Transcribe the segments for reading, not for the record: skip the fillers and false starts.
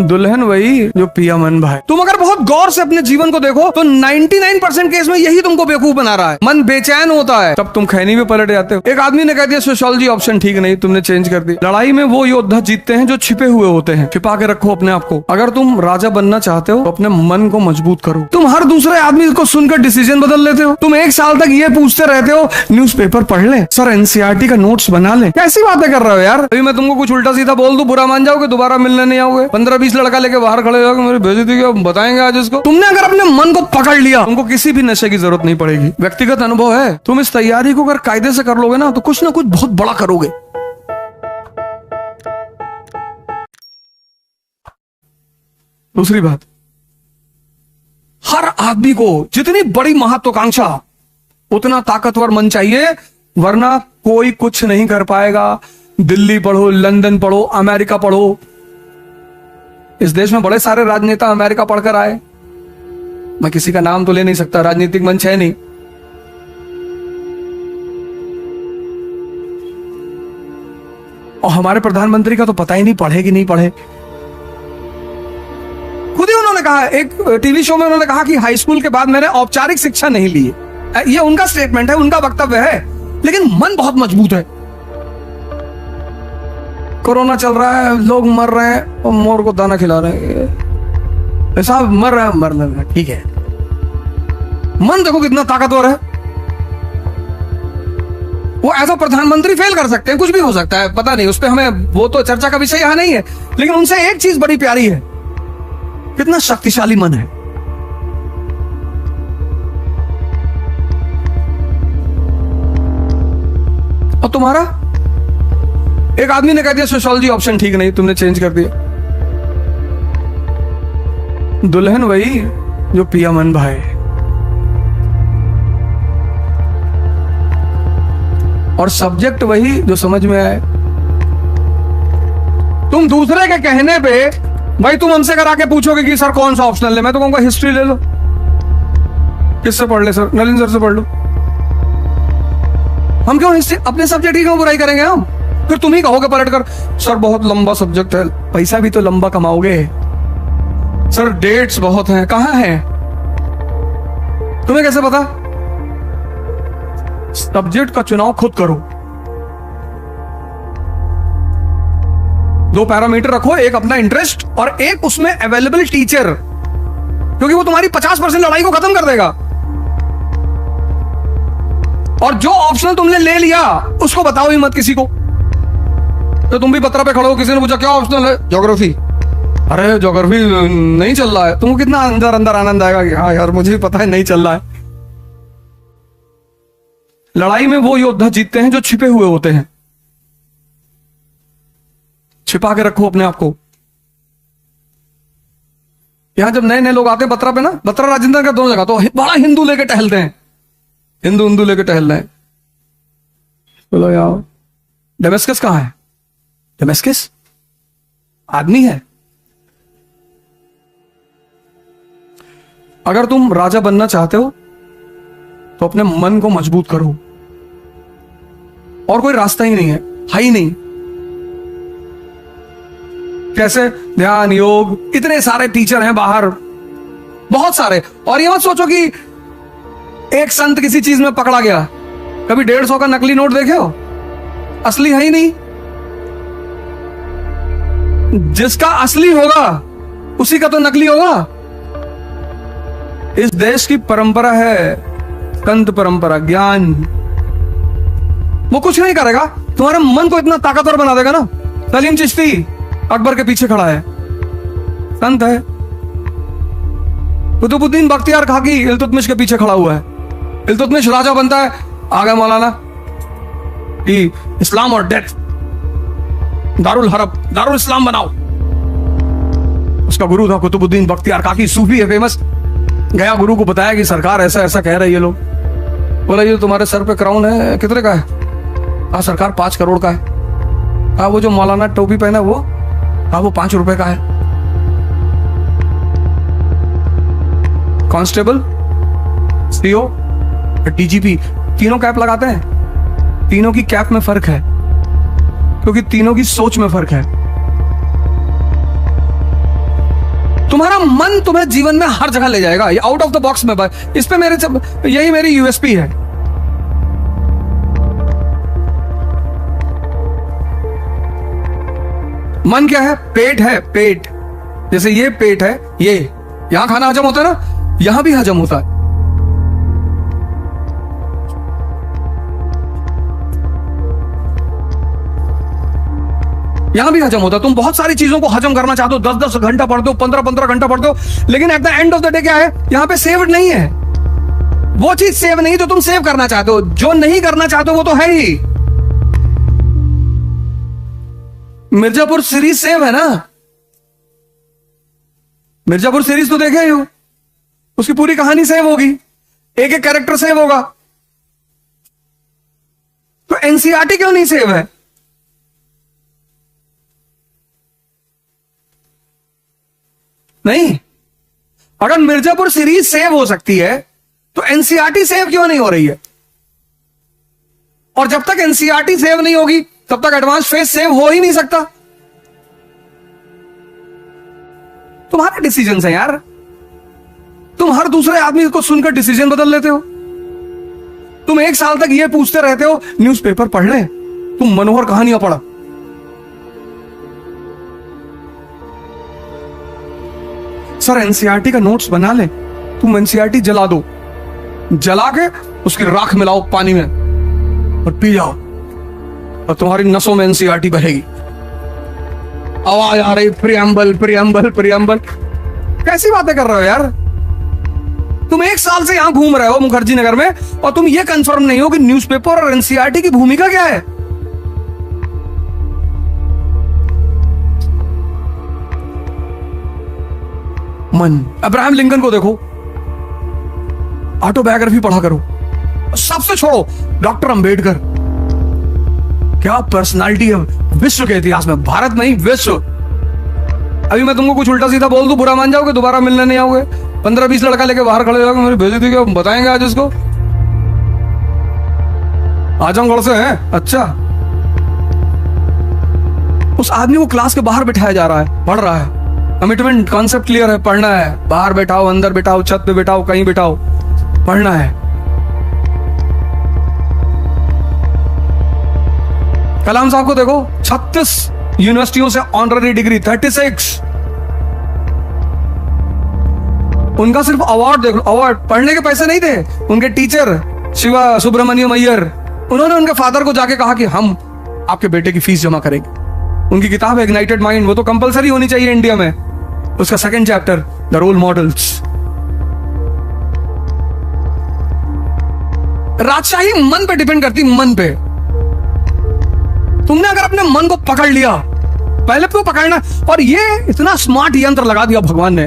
दुल्हन वही जो पिया मन भाई। तुम अगर बहुत गौर से अपने जीवन को देखो तो 99% केस में यही तुमको बेवकूफ बना रहा है। मन बेचैन होता है तब तुम खैनी में पलट जाते हो। एक आदमी ने कह दिया सोशियोलॉजी ऑप्शन ठीक नहीं, तुमने चेंज कर दी। लड़ाई में वो योद्धा जीतते हैं जो छिपे हुए होते हैं। छिपा के रखो अपने आप को। अगर तुम राजा बनना चाहते हो तो अपने मन को मजबूत करो। तुम हर दूसरे आदमी को सुनकर डिसीजन बदल लेते हो। तुम एक साल तक ये पूछते रहते हो न्यूज़पेपर पढ़ ले सर, एनसीईआरटी का नोट्स बना ले। कैसी बातें कर रहे हो यार। अभी मैं तुमको कुछ उल्टा सीधा बोल दूं, बुरा मान जाओगे, दोबारा मिलने नहीं आओगे। 15-20 लड़का लेके बाहर खड़े हो, मेरी बेइज्जती क्या बताएंगे आज इसको। तुमने अगर अपने मन को पकड़ लिया, तुमको किसी भी नशे की जरूरत नहीं पड़ेगी। व्यक्तिगत अनुभव है, तुम इस तैयारी को अगर कायदे से कर लोगे ना तो कुछ ना कुछ बहुत बड़ा करोगे। दूसरी बात, हर आदमी को जितनी बड़ी महत्वाकांक्षा उतना ताकतवर मन चाहिए, वरना कोई कुछ नहीं कर पाएगा। दिल्ली पढ़ो, लंदन पढ़ो, अमेरिका पढ़ो। इस देश में बड़े सारे राजनेता अमेरिका पढ़कर आए। मैं किसी का नाम तो ले नहीं सकता, राजनीतिक मंच है नहीं। और हमारे प्रधानमंत्री का तो पता ही नहीं पढ़े कि नहीं पढ़े। खुद ही उन्होंने कहा, एक टीवी शो में उन्होंने कहा कि हाई स्कूल के बाद मैंने औपचारिक शिक्षा नहीं ली है। ये उनका स्टेटमेंट है, उनका वक्तव्य है, लेकिन मन बहुत मजबूत है। कोरोना चल रहा है, लोग मर रहे हैं और मोर को दाना खिला रहे हैं। ऐसा मर रहा है, मरना ठीक है। मन देखो कितना ताकतवर है। वो ऐसा प्रधानमंत्री फेल कर सकते हैं, कुछ भी हो सकता है, पता नहीं, उस पर हमें, वो तो चर्चा का विषय यहां नहीं है। लेकिन उनसे एक चीज बड़ी प्यारी है, कितना शक्तिशाली मन है। और तुम्हारा, एक आदमी ने कह दिया सोशियोलॉजी ऑप्शन ठीक नहीं, तुमने चेंज कर दिया। दुल्हन वही जो पिया मन भाई। और सब्जेक्ट वही जो समझ में आए। तुम दूसरे के कहने पे, भाई तुम हमसे करा के पूछोगे कि सर कौन सा ऑप्शनल है, मैं तो कहूंगा हिस्ट्री ले लो। किससे पढ़ ले सर? नलिन सर से पढ़ लो। हम क्यों हिस्ट्री, अपने सब्जेक्ट की क्यों बुराई करेंगे हम? फिर तुम ही कहोगे पलट कर, सर बहुत लंबा सब्जेक्ट है, पैसा भी तो लंबा कमाओगे। सर डेट्स बहुत हैं, कहां हैं? तुम्हें कैसे पता? सब्जेक्ट का चुनाव खुद करो। 2 पैरामीटर रखो, एक अपना इंटरेस्ट और एक उसमें अवेलेबल टीचर, क्योंकि वो तुम्हारी 50% लड़ाई को खत्म कर देगा। और जो ऑप्शनल तुमने ले लिया उसको बताओ ही मत किसी को। तो तुम भी पत्रा पे खड़े हो, किसी ने पूछा क्या ऑप्शनल है? ज्योग्राफी। अरे ज्योग्राफी नहीं चल रहा है। तुमको कितना अंदर अंदर आनंद आएगा कि हाँ यार मुझे भी पता है नहीं चल रहा है। लड़ाई में वो योद्धा जीतते हैं जो छिपे हुए होते हैं। छिपा के रखो अपने आप को। यहां जब नए नए लोग आते हैं बत्रा पे ना, बत्रा राजेंद्र का दोनों जगह तो बड़ा हिंदू लेके टहलते हैं, हिंदू लेके टहल रहे हैं। बोलो यार डेमेस्कस कहां है? डेमेस्कस आदमी है। अगर तुम राजा बनना चाहते हो तो अपने मन को मजबूत करो। और कोई रास्ता ही नहीं है ही नहीं। कैसे? ध्यान, योग, इतने सारे टीचर हैं बाहर, बहुत सारे। और ये मत सोचो कि एक संत किसी चीज में पकड़ा गया। कभी 150 का नकली नोट देखे हो? असली है ही नहीं। जिसका असली होगा उसी का तो नकली होगा। इस देश की परंपरा है संत परंपरा, ज्ञान। वो कुछ नहीं करेगा, तुम्हारे मन को इतना ताकतवर बना देगा ना। सलीम चिश्ती अकबर के पीछे खड़ा है, संत है। कुतुबुद्दीन बख्तियार खाकी इल्तुतमिश के पीछे खड़ा हुआ है। इल्तुतमिश राजा बनता है, आ गया मौलाना कि इस्लाम और डेथ, दारुल हरब, दारुल इस्लाम बनाओ। उसका गुरु था कुतुबुद्दीन बख्तियार खाकी, सूफी है, फेमस। गया गुरु को बताया कि सरकार ऐसा ऐसा कह रही है लोग। बोला ये तुम्हारे सर पे क्राउन है, कितने का है? हाँ सरकार 5 करोड़ का है। हाँ वो जो मौलाना टोपी पहना वो, हाँ वो 5 रुपए का है। कांस्टेबल, सीओ, डीजीपी तीनों कैप लगाते हैं। तीनों की कैप में फर्क है, क्योंकि तीनों की सोच में फर्क है। तुम्हारा मन तुम्हें जीवन में हर जगह ले जाएगा, आउट ऑफ द बॉक्स में। इस पे यही मेरी यूएसपी है। मन क्या है? पेट है, पेट। जैसे ये पेट है, ये यहां खाना हजम होता है ना, यहां भी हजम होता है। यहां भी हजम होता है। तुम बहुत सारी चीजों को हजम करना चाहते हो, 10-10 घंटा पढ़ते हो, 15-15 घंटा पढ़ते हो, लेकिन at the end of the day क्या है? यहां पे सेव्ड नहीं है। वो चीज सेव नहीं जो तुम सेव करना चाहते हो। जो नहीं करना चाहते हो वो तो है ही। मिर्जापुर सीरीज सेव है ना? मिर्जापुर सीरीज तो देखे ही हो, उसकी पूरी कहानी सेव होगी, एक एक कैरेक्टर सेव होगा। तो एनसीईआरटी क्यों नहीं सेव है? नहीं, अगर मिर्जापुर सीरीज सेव हो सकती है तो एनसीईआरटी सेव क्यों नहीं हो रही है? और जब तक एनसीईआरटी सेव नहीं होगी तब तक एडवांस फेज सेव हो ही नहीं सकता। तुम्हारे डिसीजन है यार। तुम हर दूसरे आदमी को सुनकर डिसीजन बदल लेते हो। तुम 1 साल तक ये पूछते रहते हो न्यूज़पेपर पढ़ ले, तुम मनोहर कहानियां पढ़ा। सर एनसीईआरटी का नोट्स बना ले, तुम एनसीईआरटी जला दो, जला के उसकी राख मिलाओ पानी में और पी जाओ, और तुम्हारी नसों में एनसीईआरटी बहेगी। आवाज आ रही प्रियम्बल प्रियम्बल प्रियम्बल। कैसी बातें कर रहे हो यार? तुम 1 साल से यहां घूम रहे हो मुखर्जी नगर में, और तुम ये कंफर्म नहीं हो कि न्यूज़पेपर और एनसीईआरटी की भूमिका क्या है। मन, अब्राहम लिंकन को देखो, ऑटोबायोग्राफी पढ़ा करो। सबसे छोड़ो डॉक्टर अंबेडकर, क्या पर्सनालिटी है विश्व के इतिहास में, भारत नहीं विश्व। अभी मैं तुमको कुछ उल्टा सीधा बोल दूं, बुरा मान जाओगे, दोबारा मिलने नहीं आओगे। 15-20 लड़का लेके बाहर खड़े हो, मेरी बेइज्जती क्यों बताएंगे आज इसको? आजमगढ़ से हैं, अच्छा। उस आदमी को क्लास के बाहर बिठाया जा रहा है, पढ़ रहा है। कमिटमेंट कॉन्सेप्ट क्लियर है, पढ़ना है। बाहर बैठाओ, अंदर बैठाओ, छत पे बैठाओ, कहीं बैठाओ, पढ़ना है। कलाम साहब को देखो, 36 यूनिवर्सिटियों से ऑनररी डिग्री, 36। उनका सिर्फ अवार्ड देख लो, अवार्ड। पढ़ने के पैसे नहीं थे। उनके टीचर शिवा सुब्रमण्यम अय्यर, उन्होंने उनके फादर को जाके कहा कि हम आपके बेटे की फीस जमा करेंगे। उनकी किताब है इग्नाइटेड माइंड, वो तो कंपलसरी होनी चाहिए इंडिया में। उसका 2nd chapter the role models. राजशाही मन पे डिपेंड करती, मन पे। तुमने अगर अपने मन को पकड़ लिया, पहले तो पकड़ना, और ये इतना स्मार्ट यंत्र लगा दिया भगवान ने।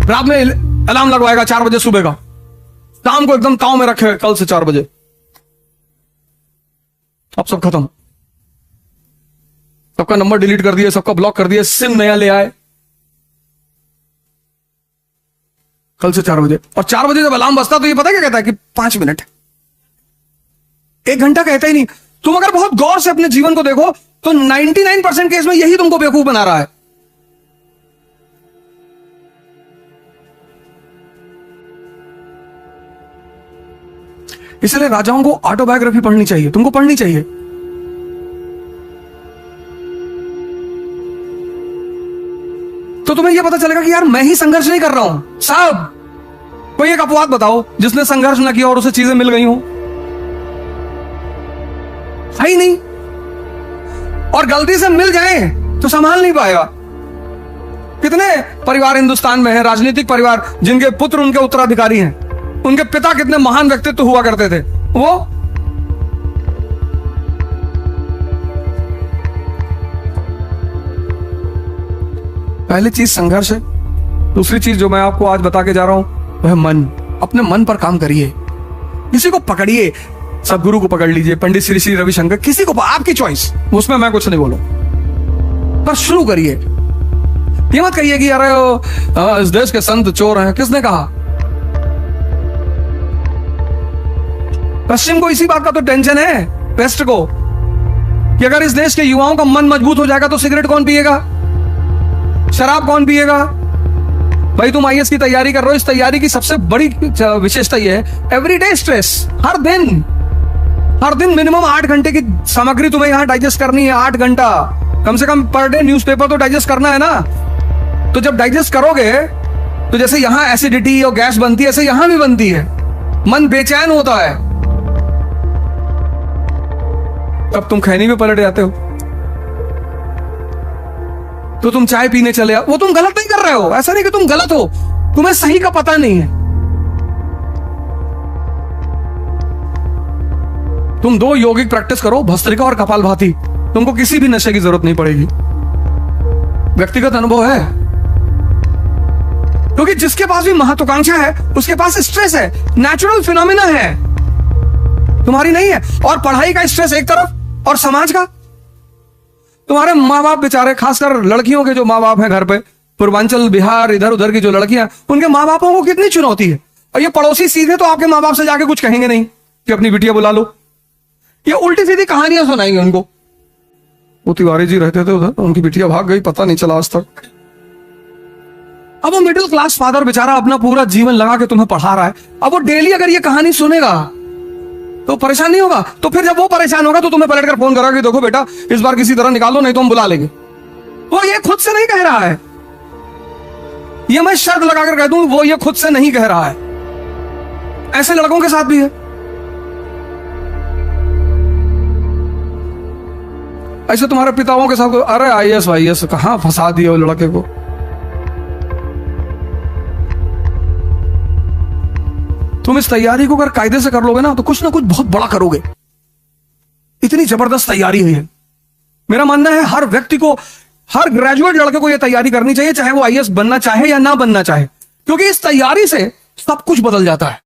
रात में अलार्म लगवाएगा 4 बजे सुबह का, शाम को एकदम ताव में रखे कल से 4 बजे, अब सब खत्म। सबका नंबर डिलीट कर दिए, सबका ब्लॉक कर दिए, सिम नया ले आए, कल से 4 बजे। और 4 बजे जब अलार्म बजता तो ये पता क्या कहता है कि 5 मिनट, 1 घंटा कहता ही नहीं। तुम अगर बहुत गौर से अपने जीवन को देखो तो 99% केस में यही तुमको बेवकूफ बना रहा है। इसलिए राजाओं को ऑटोबायोग्राफी पढ़नी चाहिए, तुमको पढ़नी चाहिए। तो तुम्हें यह पता चलेगा कि यार मैं ही संघर्ष नहीं कर रहा हूं साहब। कोई एक अपवाद बताओ जिसने संघर्ष ना किया और उसे चीजें मिल गई हो। है ही नहीं। और गलती से मिल जाए तो संभाल नहीं पाएगा। कितने परिवार हिंदुस्तान में है, राजनीतिक परिवार, जिनके पुत्र उनके उत्तराधिकारी हैं। उनके पिता कितने महान व्यक्तित्व हुआ करते थे। वो पहली चीज संघर्ष है। दूसरी चीज जो मैं आपको आज बता के जा रहा हूं वह मन। अपने मन पर काम करिए, किसी को पकड़िए, सदगुरु को पकड़ लीजिए, पंडित श्री श्री रविशंकर, किसी को, आपकी चॉइस, उसमें मैं कुछ नहीं बोलूं, पर शुरू करिए। ये मत कहिए कि यार इस देश के संत चोर हैं। किसने कहा? पश्चिम को इसी बात का तो टेंशन है, वेस्ट को, कि अगर इस देश के युवाओं का मन मजबूत हो जाएगा तो सिगरेट कौन पिएगा? शराब कौन पिएगा? भाई तुम आईएएस की तैयारी कर रहे हो, इस तैयारी की सबसे बड़ी विशेषता यह है, एवरीडे स्ट्रेस। हर दिन मिनिमम 8 घंटे की सामग्री तुम्हें यहां डाइजेस्ट करनी है। 8 घंटा कम से कम पर डे न्यूज़पेपर तो डाइजेस्ट करना है ना। तो जब डाइजेस्ट करोगे तो जैसे यहां एसिडिटी और गैस बनती है, ऐसे यहां भी बनती है। मन बेचैन होता है, तब तुम खैनी में पलट जाते हो। तो तुम चाय पीने चले आओ, वो तुम गलत नहीं कर रहे हो, ऐसा नहीं कि तुम गलत हो, तुम्हें सही का पता नहीं है। तुम 2 यौगिक प्रैक्टिस करो, भस्त्रिका और कपालभाति, तुमको किसी भी नशे की जरूरत नहीं पड़ेगी। व्यक्तिगत अनुभव है, क्योंकि जिसके पास भी महत्वाकांक्षा है उसके पास स्ट्रेस है, नेचुरल फिनोमिना है, तुम्हारी नहीं है। और पढ़ाई का स्ट्रेस एक तरफ, और समाज का। तुम्हारे माँ बाप बेचारे, खासकर लड़कियों के जो माँ बाप हैं घर पे, पूर्वांचल बिहार इधर उधर की जो लड़कियां, उनके माँ बापों को कितनी चुनौती है। और ये पड़ोसी सीधे तो आपके माँ बाप से जाके कुछ कहेंगे नहीं कि अपनी बिटिया बुला लो, ये उल्टी सीधी कहानियां सुनाएंगे उनको। वो तिवारी जी रहते थे उधर, उनकी बिटिया भाग गई, पता नहीं चला आज तक। अब वो मिडिल क्लास फादर बेचारा अपना पूरा जीवन लगा के तुम्हें पढ़ा रहा है, अब वो डेली अगर ये कहानी सुनेगा तो परेशान नहीं होगा। तो फिर जब वो परेशान होगा तो तुम्हें पलट कर फोन करेगा कि देखो बेटा इस बार किसी तरह निकालो, नहीं तो हम बुला लेंगे। वो ये खुद से नहीं कह रहा है, ये मैं शर्त लगाकर कह दूं, वो ये खुद से नहीं कह रहा है। ऐसे लड़कों के साथ भी है। ऐसे तुम्हारे पिताओं के साथ, अरे आईएएस वाईएएस कहां फंसा दिया वो लड़के को। तुम इस तैयारी को अगर कायदे से कर लोगे ना तो कुछ ना कुछ बहुत बड़ा करोगे। इतनी जबरदस्त तैयारी है। मेरा मानना है हर व्यक्ति को, हर ग्रेजुएट लड़के को यह तैयारी करनी चाहिए, चाहे वो आईएएस बनना चाहे या ना बनना चाहे, क्योंकि इस तैयारी से सब कुछ बदल जाता है।